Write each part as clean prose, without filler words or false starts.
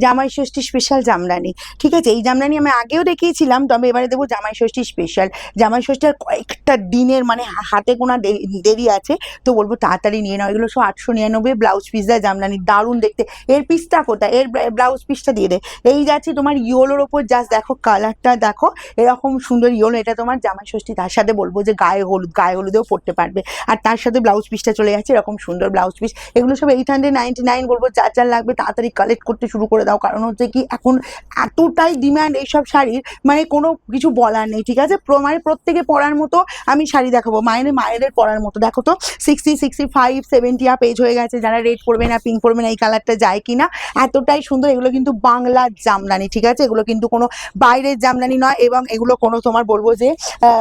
জামাই ষষ্ঠী স্পেশাল জামদানি। ঠিক আছে, এই জামদানি আমি আগেও দেখিয়েছিলাম, তবে এবারে দেবো জামাই ষষ্ঠী স্পেশাল। জামাই ষষ্ঠীর কয়েকটা দিনের মানে হাতে গোনা দেরি আছে, তো বলবো তাড়াতাড়ি নিয়ে নাও। এগুলো সব 899 ব্লাউজ পিস দেয় জামদানি, দারুণ দেখতে। এর পিসটা কোথায়, এর ব্লাউজ পিসটা দিয়ে দে। এই যাচ্ছি তোমার ইয়োলোর ওপর, জাস্ট দেখো কালারটা দেখো, এরকম সুন্দর ইয়োলো। এটা তোমার জামাই ষষ্ঠী, তার সাথে বলবো যে গায়ে হলুদেও পড়তে পারবে। আর তার সাথে ব্লাউজ পিসটা চলে যাচ্ছে এরকম সুন্দর ব্লাউজ পিস। এগুলো সব 899। বলবো যার লাগবে তাড়াতাড়ি কালেক্ট করতে শুরু করে দাও, কারণ হচ্ছে কি এখন এতটাই ডিমান্ড এইসব শাড়ির, মানে কোনো কিছু বলার নেই। ঠিক আছে, মানে প্রত্যেকে পরার মতো আমি শাড়ি দেখাবো, মায়েদের পরার মতো। দেখো তো 60, 65, 70 আপ এজ হয়ে গেছে, যারা রেড পরবে না, পিঙ্ক পরবে না, এই কালারটা যায় কিনা, এতটাই সুন্দর। এগুলো কিন্তু বাংলার জামদানি, ঠিক আছে, এগুলো কিন্তু কোনো বাইরের জামদানি নয়, এবং এগুলো কোনো তোমার বলবো যে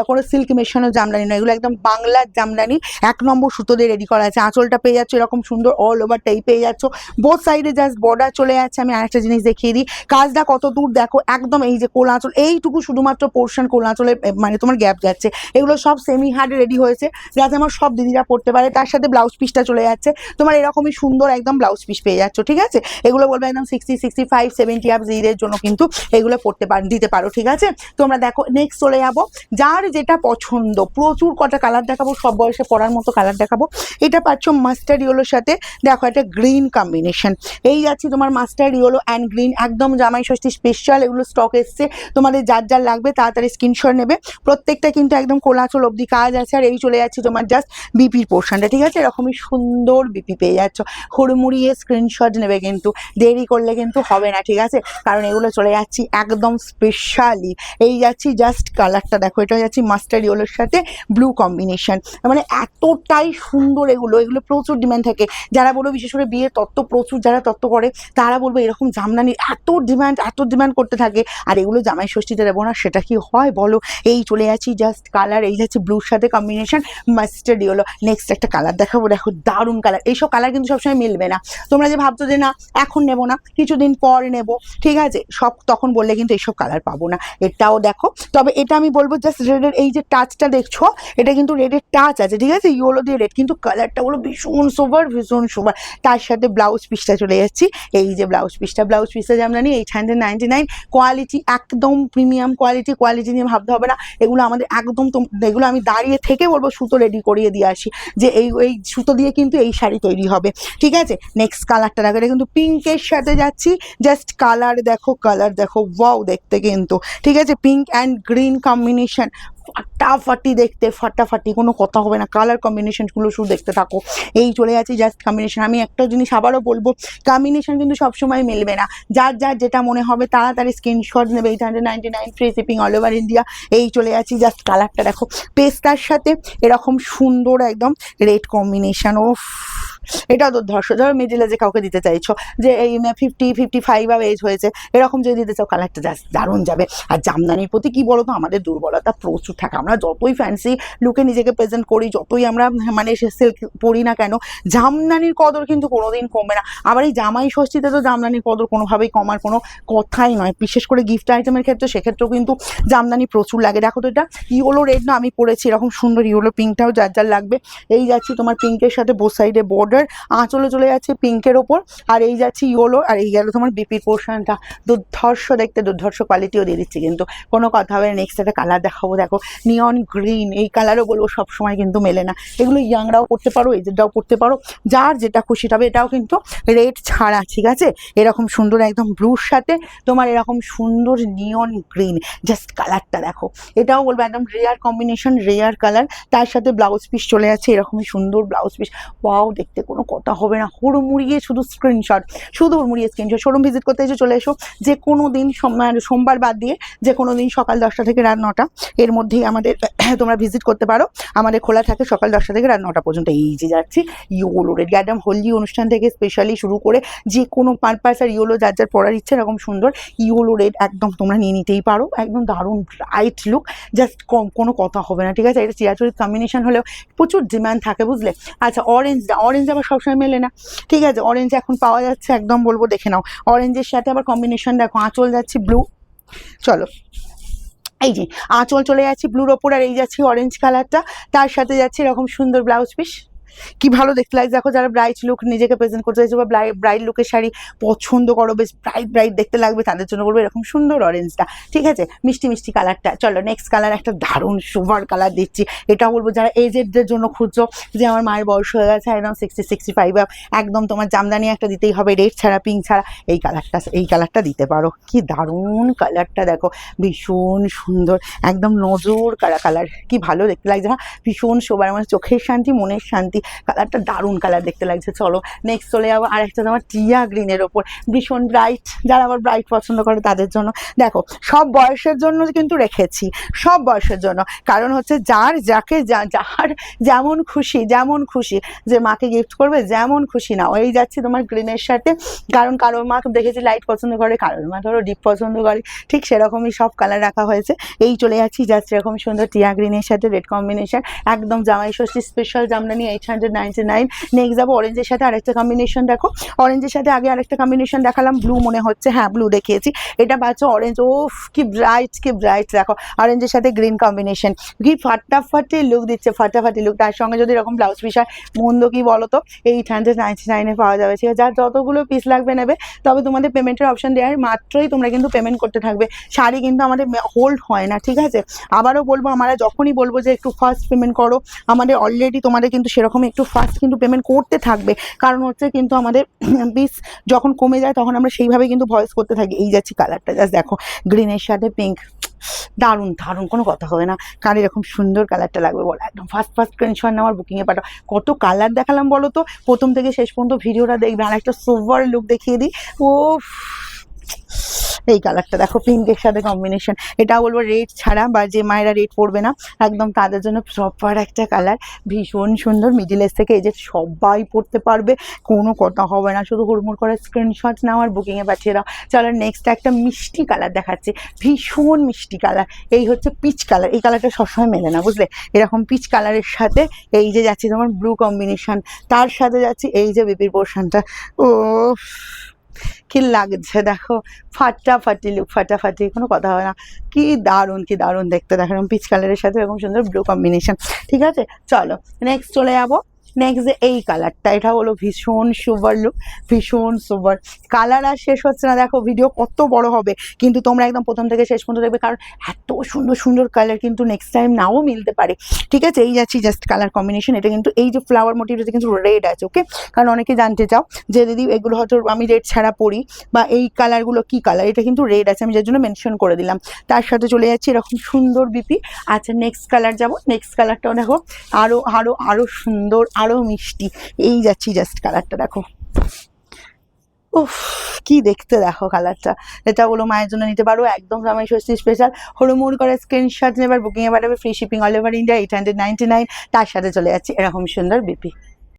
কোনো সিল্ক মেশানো জামদানি নয়, এগুলো একদম বাংলার জামদানি। 1 নম্বর সুতো দিয়ে রেডি করা আছে। আঁচলটা পেয়ে যাচ্ছে এরকম সুন্দর, অল ওভারটাই পেয়ে যাচ্ছ, বোথ সাইডে জাস্ট বর্ডার চলে যাচ্ছে। আমি আরেকটা জিনিস দেখিয়ে দিই, কাজটা কত দূর দেখো, একদম এই যে কোল আঁচল, এইটুকু শুধুমাত্র পোর্শন কোল আঁচলের মানে তোমার গ্যাপ যাচ্ছে। এগুলো সব সেমি হার্ড রেডি হয়েছে, যাতে আমার সব দিদিরা পড়তে পারে। তার সাথে ব্লাউজ পিসটা চলে যাচ্ছে তোমার এরকমই সুন্দর, একদম ব্লাউজ পিস পেয়ে যাচ্ছ। ঠিক আছে, এগুলো বলবো একদম 60, 65, 70 আপ জিদের জন্য কিন্তু এগুলো দিতে পারো। ঠিক আছে, তোমরা দেখো নেক্সট চলে যাবো, যার যেটা পছন্দ। প্রচুর কটা কালার দেখাবো, সব বয়সে পরার মতো কালার দেখাবো। এটা পাচ্ছ মাস্টার্ড ইয়েলোর সাথে, দেখো একটা গ্রিন কম্বিনেশন। এই যাচ্ছি তোমার মাস্টার্ড ইয়েলো অ্যান্ড গ্রিন, একদম জামাই ষষ্ঠী স্পেশাল। এগুলো স্টক এসছে, তোমাদের যার লাগবে তাড়াতাড়ি স্ক্রিনশট নেবে। প্রত্যেকটা কিন্তু একদম কোলাচল অবধি কাজ আছে। আর এই চলে যাচ্ছে তোমার জাস্ট বিপির পোর্শনটা। ঠিক আছে, এরকমই সুন্দর বিপি পেয়ে যাচ্ছ, হুড়মুড়িয়ে স্ক্রিনশট নেবে, কিন্তু দেরি করলে কিন্তু হবে না। ঠিক আছে, কারণ এগুলো চলে যাচ্ছি একদম স্পেশালি। এই যাচ্ছি জাস্ট কালারটা দেখো, এটা যাচ্ছি মাস্টার্ড ইয়েলোর সাথে ব্লু কম্বিনেশন, মানে এতটাই সুন্দর। এগুলো প্রচুর ডিমান্ড থাকে। যারা বলবো বিশেষ করে বিয়ের তত্ত্ব প্রচুর যারা তত্ত্ব করে, তারা বলবো এরকম জামদানি এত ডিমান্ড করতে থাকে, আর এগুলো জামাই ষষ্ঠীতে দেবো না, সেটা কি হয় বলো। এই চলে যাচ্ছি জাস্ট কালার, এই যাচ্ছে ব্লুর সাথে কম্বিনেশন মাস্টার্ড ইয়েলো। নেক্সট একটা কালার দেখাবো, দেখো দারুণ কালার। এইসব কালার কিন্তু সবসময় মিলবে না, তোমরা যে ভাবছো যে না এখন নেবো না, কিছুদিন পর নেবো, ঠিক আছে, সব তখন বললে কিন্তু এইসব কালার পাবো না। এটাও দেখো, তবে এটা আমি বলবো জাস্ট রেডের এই যে টাচটা দেখছো, এটা কিন্তু রেডের টাচ আছে। ঠিক আছে, ইয়েলো দিয়ে রেড, কিন্তু কালারটা হলো ভীষণ সোবার। তার সাথে ব্লাউজ পিসটা চলে যাচ্ছি, এই যে ব্লাউজ পিসটা জামদানি 899। কোয়ালিটি একদম প্রিমিয়াম কোয়ালিটি নিয়ে ভাবতে হবে না। এগুলো আমাদের একদম, এগুলো আমি দাঁড়িয়ে থেকে বলবো সুতো রেডি করিয়ে দিয়ে আসি, যে এই সুতো দিয়ে কিন্তু এই শাড়ি তৈরি হবে। ঠিক আছে, নেক্সট কালারটা দেখো, এটা কিন্তু পিঙ্কের সাথে যাচ্ছি, জাস্ট কালার দেখো ওয়াও দেখতে কিন্তু। ঠিক আছে, পিঙ্ক অ্যান্ড গ্রিন কম্বিনেশন, ফাটাফাটি দেখতে, ফাটাফাটি, কোনো কথা হবে না। কালার কম্বিনেশনগুলো শুধু দেখতে থাকো। এই চলে যাচ্ছে জাস্ট কম্বিনেশন। আমি একটা জিনিস আবারও বলবো, কম্বিনেশন কিন্তু সবসময় মিলবে না, যার যেটা মনে হবে তাড়াতাড়ি স্ক্রিনশট নেবে। 899 free shipping all over India. এই চলে যাচ্ছি জাস্ট কালারটা দেখো, পেস্তার সাথে এরকম সুন্দর একদম রেড কম্বিনেশন। ও এটা তো ধরো মিডিল এজে কাউকে দিতে চাইছো, যে এই 50, 55 বা এজ হয়েছে, এরকম যদি দিতে চাও, কালারটা জাস্ট দারুণ যাবে। আর জামদানির প্রতি কি বলতো, আমাদের দুর্বলতা প্রচুর থাকে। আমরা যতই ফ্যান্সি লুকে নিজেকে প্রেজেন্ট করি, যতই আমরা মানে সিল্ক পরি না কেন, জামদানির কদর কিন্তু কোনোদিন কমবে না। আবার এই জামাই ষষ্ঠীতে তো জামদানির কদর কোনোভাবেই কমার কোনো কথাই নয়, বিশেষ করে গিফট আইটেমের ক্ষেত্রে, সেক্ষেত্রেও কিন্তু জামদানি প্রচুর লাগে। দেখো তো, এটা ইয়েলো রেড না, আমি পরেছি এরকম সুন্দর ইয়েলো পিঙ্কটাও যার লাগবে। এই যাচ্ছি তোমার পিঙ্কের সাথে বোথ সাইডে বর্ডার, আঁচলে চলে যাচ্ছে পিঙ্কের ওপর, আর এই যাচ্ছি ইয়েলো, আর এই গেল তোমার বিপির পোর্শনটা। দুর্ধর্ষ দেখতে, দুর্ধর্ষ কোয়ালিটিও দিয়ে দিচ্ছি, কিন্তু কোনো কথা হবে। নেক্সট একটা কালার দেখাবো, দেখো নিয়ন গ্রিন। এই কালারও বলবো সবসময় কিন্তু মেলে না, এগুলো ইয়াংরাও পড়তে পারো, এজেডরাও পড়তে পারো, যার যেটা খুশি। তবে এটাও কিন্তু রেড ছাড়া, ঠিক আছে, এরকম সুন্দর একদম ব্লুর সাথে তোমার এরকম সুন্দর নিয়ন গ্রিন, জাস্ট কালারটা দেখো। এটাও বলবো একদম রেয়ার কম্বিনেশন, রেয়ার কালার। তার সাথে ব্লাউজ পিস চলে যাচ্ছে এরকমই সুন্দর ব্লাউজ পিস। ওয়াও দেখতে, কোনো কথা হবে না। হুড়মুড়িয়ে শুধু স্ক্রিনশট, শোরুম ভিজিট করতে এসে চলে এসো। যে কোনো দিন সোমবার বাদ দিয়ে যে কোনো দিন সকাল 10টা থেকে রাত 9টা এর মধ্যেই আমাদের তোমরা ভিজিট করতে পারো। আমাদের খোলা থাকে সকাল 10টা থেকে রাত 9টা পর্যন্ত। এই যে যাচ্ছি ইয়েলো রেড, একদম হলদি অনুষ্ঠান থেকে স্পেশালি শুরু করে যে কোনো পারপাস আর ইয়েলো যার পরার ইচ্ছে, এরকম সুন্দর ইয়েলো রেড একদম তোমরা নিয়ে নিতেই পারো। একদম দারুণ ব্রাইট লুক, জাস্ট কোনো কথা হবে না। ঠিক আছে, এটা চিরাচরিত কম্বিনেশন হলেও প্রচুর ডিমান্ড থাকে, বুঝলে। আচ্ছা, অরেঞ্জ আবার সবসময় মেলে না। ঠিক আছে, অরেঞ্জ এখন পাওয়া যাচ্ছে, একদম বলবো দেখে নাও। অরেঞ্জের সাথে আবার কম্বিনেশন দেখো, আঁচল যাচ্ছি ব্লু, চলো এই যে আঁচল চলে যাচ্ছি ব্লুর ওপর, আর এই যাচ্ছি অরেঞ্জ কালারটা, তার সাথে যাচ্ছে এরকম সুন্দর ব্লাউজ পিস। কি ভালো দেখতে লাগছে দেখো, যারা ব্রাইট লুক নিজেকে প্রেজেন্ট করতে চাইছো বা ব্রাইট লুকের শাড়ি পছন্দ করো, বেশ ব্রাইট ব্রাইট দেখতে লাগবে, তাদের জন্য বলবো এরকম সুন্দর অরেঞ্জটা, ঠিক আছে, মিষ্টি মিষ্টি কালারটা। চলো নেক্সট কালার একটা দারুণ সুপার কালার দিচ্ছি, এটা বলবো যারা এজেডদের জন্য খুঁজছো, যে আমার মায়ের বয়স হয়ে গেছে একদম 60-65, একদম তোমার জামদানি একটা দিতেই হবে, রেড ছাড়া পিঙ্ক ছাড়া, এই কালারটা দিতে পারো। কি দারুণ কালারটা দেখো, ভীষণ সুন্দর, একদম নজর কাড়া কালার, কি ভালো দেখতে লাগছে না, ভীষণ সবার মানে চোখের শান্তি মনের শান্তি, কালারটা দারুণ কালার দেখতে লাগছে। চলো নেক্সট চলে যাবো আরেকটা তোমার টিয়া গ্রিনের ওপর, ভীষণ ব্রাইট, যারা আবার ব্রাইট পছন্দ করে তাদের জন্য। দেখো সব বয়সের জন্য কিন্তু রেখেছি, সব বয়সের জন্য, কারণ হচ্ছে যার যার যেমন খুশি যে মাকে গিফট করবে, যেমন খুশি না। এই যাচ্ছি তোমার গ্রিনের সাথে, কারণ কারোর মা দেখেছি লাইট পছন্দ করে, কারোর মা ধরো ডিপ পছন্দ করে, ঠিক সেরকমই সব কালার রাখা হয়েছে। এই চলে যাচ্ছি জাস্ট এরকম সুন্দর টিয়া গ্রিনের সাথে রেড কম্বিনেশন, একদম জামাই ষষ্ঠী স্পেশাল জামদানি 899। নেক্সট যাবো অরেঞ্জের সাথে আরেকটা কম্বিনেশন, দেখো অরেঞ্জের সাথে আগে আরেকটা কম্বিনেশন দেখালাম, ব্লু মনে হচ্ছে, হ্যাঁ ব্লু দেখিয়েছি, এটা পাচ্ছ অরেঞ্জ। ও কি ব্রাইট দেখো, অরেঞ্জের সাথে গ্রিন কম্বিনেশন, কি ফাটাফাটি লুক দিচ্ছে, ফাটাফাটি লুক। তার সঙ্গে যদি এরকম ব্লাউজ পিস হয়, মন্দ কি বলো তো, 899 পাওয়া যাবে, ঠিক আছে। যার যতগুলো পিস লাগবে নেবে, তবে তোমাদের পেমেন্টের অপশন দেওয়ার মাত্রই তোমরা কিন্তু পেমেন্ট করতে থাকবে, শাড়ি কিন্তু আমাদের হোল্ড হয় না, ঠিক আছে। আবারও বলবো, আমরা যখনই বলবো যে একটু ফার্স্ট পেমেন্ট করো, আমাদের অলরেডি তোমাদের কিন্তু সেরকম একটু ফার্স্ট কিন্তু পেমেন্ট করতে থাকবে, কারণ হচ্ছে কিন্তু আমাদের পিস যখন কমে যায় তখন আমরা সেইভাবে কিন্তু ভয়েস করতে থাকি। এই যাচ্ছি কালারটা জাস্ট দেখো, গ্রিনের সাথে পিঙ্ক, দারুণ কোনো কথা হবে না, কার এরকম সুন্দর কালারটা লাগবে বলো, একদম ফার্স্ট স্ক্রিনশট নেওয়ার বুকিংয়ে পাঠাও। কত কালার দেখালাম বলো তো, প্রথম থেকে শেষ পর্যন্ত ভিডিওটা দেখবে। আর একটা সোভার লুক দেখিয়ে দিই, ও এই কালারটা দেখো, পিঙ্কের সাথে কম্বিনেশন, এটা বলবো রেড ছাড়া, বা যে মায়েরা রেড পরবে না একদম তাদের জন্য প্রপার একটা কালার, ভীষণ সুন্দর, মিডিল এজ থেকে এই যে সবাই পরতে পারবে, কোনো কথা হবে না, শুধু হুড়মুড় করে স্ক্রিনশট নাও আর বুকিংয়ে পাঠিয়ে দাও। চলো নেক্সট একটা মিষ্টি কালার দেখাচ্ছি, ভীষণ মিষ্টি কালার, এই হচ্ছে পিচ কালার, এই কালারটা সবসময় মেলে না বুঝলে, এরকম পিচ কালারের সাথে এই যে যাচ্ছি তোমার ব্লু কম্বিনেশন, তার সাথে যাচ্ছি এই যে বেবির পোর্শনটা, ও কি লাগছে দেখো, ফাটাফাটি লুক, ফাটাফাটি, কোনো কথা হয় না, কি দারুণ দেখতে, দেখো এরকম পিচ কালারের সাথে এরকম সুন্দর ব্লু কম্বিনেশন, ঠিক আছে। চলো নেক্সট চলে যাবো, নেক্সট যে এই কালারটা, এটা হলো ভীষণ সুপার লুক, ভীষণ সুপার কালার। আর শেষ হচ্ছে না, দেখো ভিডিও কত বড় হবে, কিন্তু তোমরা একদম প্রথম থেকে শেষ পর্যন্ত দেখবে, কারণ এত সুন্দর কালার কিন্তু নেক্সট টাইম নাও মিলতে পারে, ঠিক আছে। এই যাচ্ছি জাস্ট কালার কম্বিনেশন, এটা কিন্তু এই যে ফ্লাওয়ার মোটিভটা কিন্তু রেড আছে, ওকে, কারণ অনেকে জানতে চাও যে দিদি এগুলো হয়তো আমি রেড ছাড়া পরি, বা এই কালারগুলো কি কালার, এটা কিন্তু রেড আছে, আমি যার জন্য মেনশন করে দিলাম। তার সাথে চলে যাচ্ছি এরকম সুন্দর বিপি। আচ্ছা নেক্সট কালার যাবো, নেক্সট কালারটাও দেখো, আরো সুন্দর, আরো মিষ্টি, এই যাচ্ছি জাস্ট কালারটা দেখো, উফ কি দেখতে দেখো কালারটা, এটা বলো মায়ের জন্য নিতে পারো, একদম জামাই ষষ্ঠী স্পেশাল, হুড়মুড় করে স্ক্রিনশট নেবার, বুকিংয়ে পাঠাবে, free shipping all over India 899। তার সাথে চলে যাচ্ছে এরকম সুন্দর বিপি।